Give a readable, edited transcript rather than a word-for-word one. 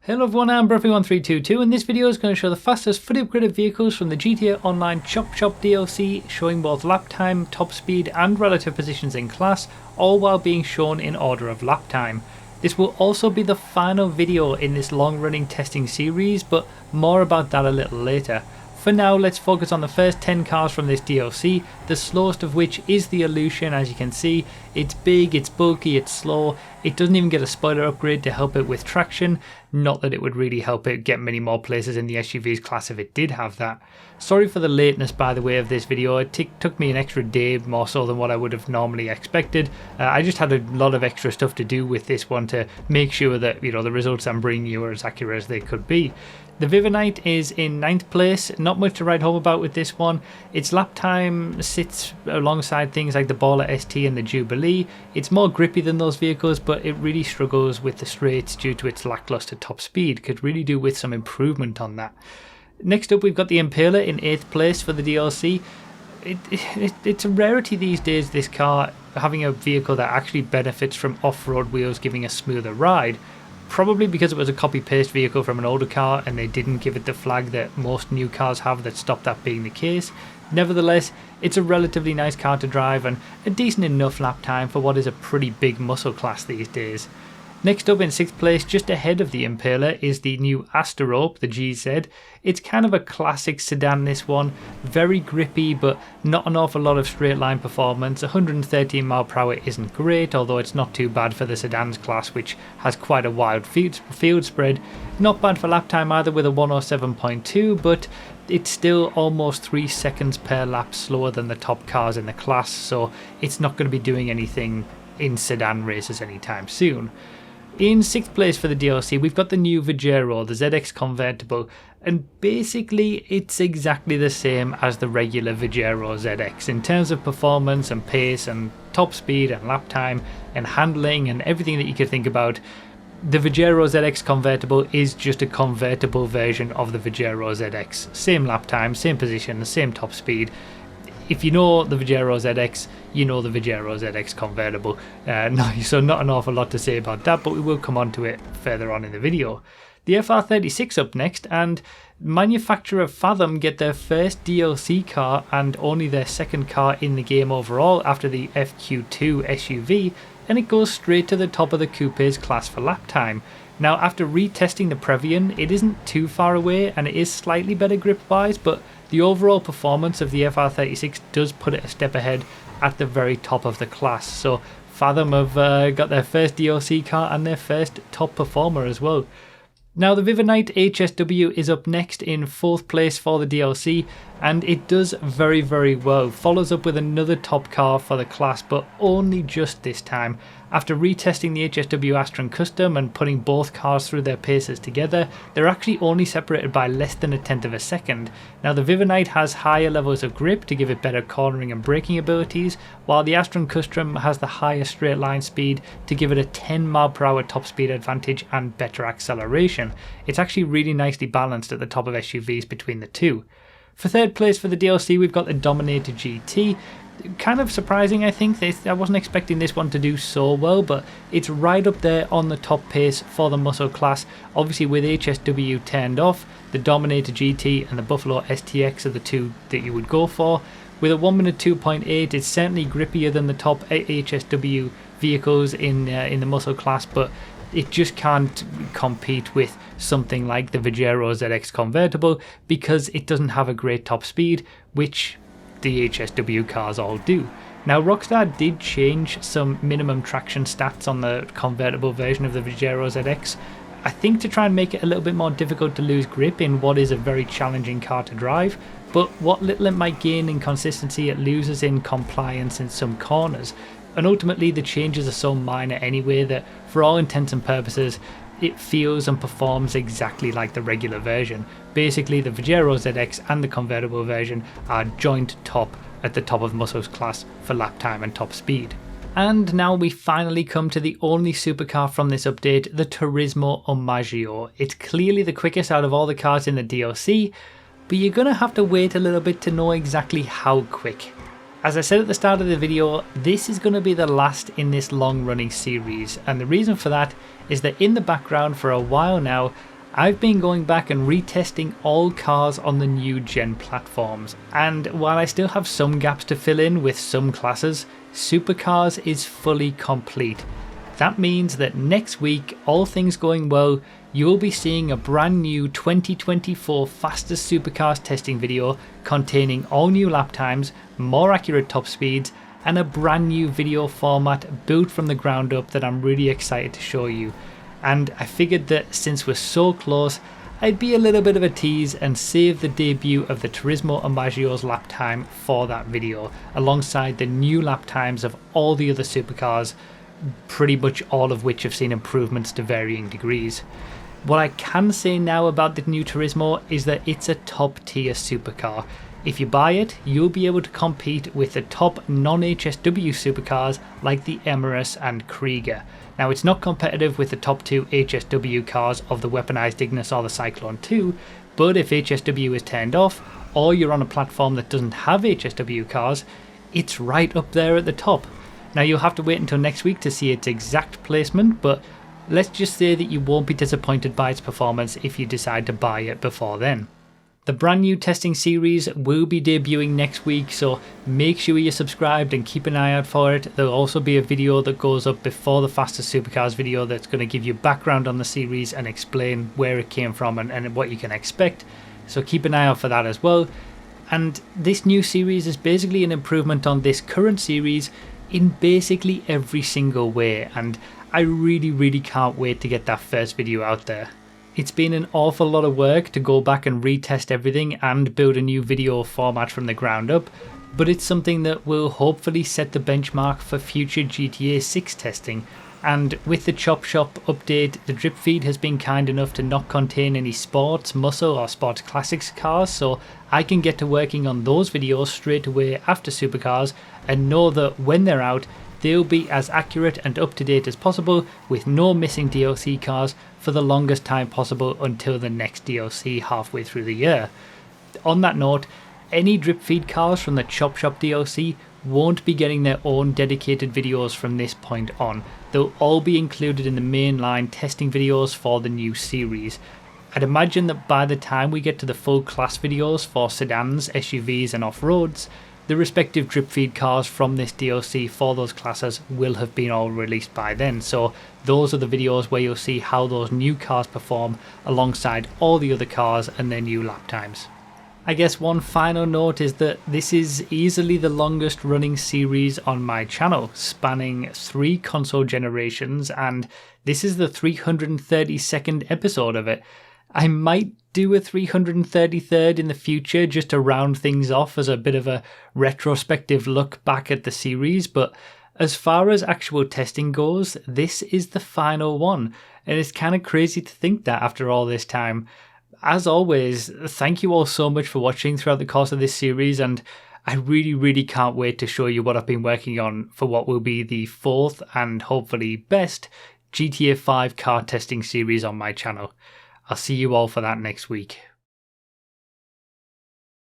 Hello everyone, I'm Burfy1322 and this video is going to show the fastest fully upgraded vehicles from the GTA Online Chop Shop DLC, showing both lap time, top speed and relative positions in class, all while being shown in order of lap time. This will also be the final video in this long running testing series, but more about that a little later. For now, let's focus on the first 10 cars from this DLC, the slowest of which is the Illusion. As you can see, it's big, it's bulky, it's slow, it doesn't even get a spoiler upgrade to help it with traction, not that it would really help it get many more places in the SUVs class if it did have that. Sorry for the lateness by the way of this video, it took me an extra day more so than what I would have normally expected. I just had a lot of extra stuff to do with this one to make sure that the results I'm bringing you are as accurate as they could be. The Vivinite is in 9th place, not much to write home about with this one. Its lap time sits alongside things like the Baller ST and the Jubilee. It's more grippy than those vehicles, but it really struggles with the straights due to its lackluster top speed. Could really do with some improvement on that. Next up we've got the Impaler in 8th place for the DLC. It's a rarity these days, this car having a vehicle that actually benefits from off-road wheels giving a smoother ride. Probably because it was a copy-paste vehicle from an older car and they didn't give it the flag that most new cars have that stopped that being the case. Nevertheless, it's a relatively nice car to drive and a decent enough lap time for what is a pretty big muscle class these days. Next up in 6th place, just ahead of the Impaler, is the new Asterope, the GZ. It's kind of a classic sedan, this one. Very grippy, but not an awful lot of straight line performance. 113 mph isn't great, although it's not too bad for the sedans class, which has quite a wide field spread. Not bad for lap time either with a 107.2, but it's still almost 3 seconds per lap slower than the top cars in the class, so it's not going to be doing anything in sedan races anytime soon. In 6th place for the DLC, we've got the new Vigero, the ZX convertible, and basically it's exactly the same as the regular Vigero ZX in terms of performance and pace and top speed and lap time and handling and everything that you could think about. The Vigero ZX convertible is just a convertible version of the Vigero ZX. Same lap time, same position, same top speed. If you know the Vigero ZX, you know the Vigero ZX convertible. So not an awful lot to say about that, but we will come on to it further on in the video. The FR36 up next, and manufacturer Fathom get their first DLC car and only their second car in the game overall after the FQ2 SUV, and it goes straight to the top of the coupes class for lap time. Now, after retesting the Previon, it isn't too far away and it is slightly better grip wise, but the overall performance of the FR36 does put it a step ahead at the very top of the class. So Fathom have got their first DLC car and their first top performer as well. Now the Vivinite HSW is up next in 4th place for the DLC, and it does very well. Follows up with another top car for the class, but only just this time. After retesting the HSW Astron Custom and putting both cars through their paces together, they're actually only separated by less than 1/10 of a second. Now the Vivinite has higher levels of grip to give it better cornering and braking abilities, while the Astron Custom has the higher straight line speed to give it a 10 mph top speed advantage and better acceleration. It's actually really nicely balanced at the top of SUVs between the two. For 3rd place for the DLC, we've got the Dominator GT. Kind of surprising, I think. I wasn't expecting this one to do so well, but it's right up there on the top pace for the muscle class. Obviously with HSW turned off, the Dominator GT and the Buffalo STX are the two that you would go for. With a 1-minute 2.8, it's certainly grippier than the top HSW vehicles in the muscle class, but it just can't compete with something like the Vigero ZX convertible because it doesn't have a great top speed, which the HSW cars all do. Now Rockstar did change some minimum traction stats on the convertible version of the Vigero ZX, I think to try and make it a little bit more difficult to lose grip in what is a very challenging car to drive, but what little it might gain in consistency it loses in compliance in some corners. And ultimately the changes are so minor anyway that for all intents and purposes it feels and performs exactly like the regular version. Basically the Vigero ZX and the convertible version are joint top at the top of muscles class for lap time and top speed. And now we finally come to the only supercar from this update, the Turismo Omaggio. It's clearly the quickest out of all the cars in the DLC, but you're going to have to wait a little bit to know exactly how quick. As I said at the start of the video, this is going to be the last in this long running series, and the reason for that is that in the background for a while now I've been going back and retesting all cars on the new gen platforms, and while I still have some gaps to fill in with some classes, Supercars is fully complete. That means that next week, all things going well, you will be seeing a brand new 2024 fastest supercars testing video containing all new lap times, more accurate top speeds, and a brand new video format built from the ground up that I'm really excited to show you. And I figured that since we're so close, I'd be a little bit of a tease and save the debut of the Turismo and Maggio's lap time for that video, alongside the new lap times of all the other supercars, pretty much all of which have seen improvements to varying degrees. What I can say now about the new Turismo is that it's a top tier supercar. If you buy it, you'll be able to compete with the top non-HSW supercars like the Emirates and Krieger. Now, it's not competitive with the top two HSW cars of the Weaponized Ignis or the Cyclone 2, but if HSW is turned off, or you're on a platform that doesn't have HSW cars, it's right up there at the top. Now, you'll have to wait until next week to see its exact placement, but let's just say that you won't be disappointed by its performance if you decide to buy it before then. The brand new testing series will be debuting next week, so make sure you're subscribed and keep an eye out for it. There'll also be a video that goes up before the fastest supercars video that's going to give you background on the series and explain where it came from and what you can expect, so keep an eye out for that as well. And this new series is basically an improvement on this current series in basically every single way, and I really can't wait to get that first video out there. It's been an awful lot of work to go back and retest everything and build a new video format from the ground up, but it's something that will hopefully set the benchmark for future GTA 6 testing. And with the Chop Shop update, the drip feed has been kind enough to not contain any sports, muscle or sports classics cars, so I can get to working on those videos straight away after supercars and know that when they're out, they'll be as accurate and up to date as possible with no missing DLC cars for the longest time possible until the next DLC halfway through the year. On that note, any drip feed cars from the Chop Shop DLC won't be getting their own dedicated videos from this point on. They'll all be included in the mainline testing videos for the new series. I'd imagine that by the time we get to the full class videos for sedans, SUVs and off-roads, the respective drip feed cars from this DLC for those classes will have been all released by then, so those are the videos where you'll see how those new cars perform alongside all the other cars and their new lap times. I guess one final note is that this is easily the longest running series on my channel, spanning 3 console generations, and this is the 332nd episode of it. I might do a 333rd in the future just to round things off as a bit of a retrospective look back at the series, but as far as actual testing goes, this is the final one, and it's kind of crazy to think that after all this time. As always, thank you all so much for watching throughout the course of this series, and I really can't wait to show you what I've been working on for what will be the 4th and hopefully best GTA 5 car testing series on my channel. I'll see you all for that next week.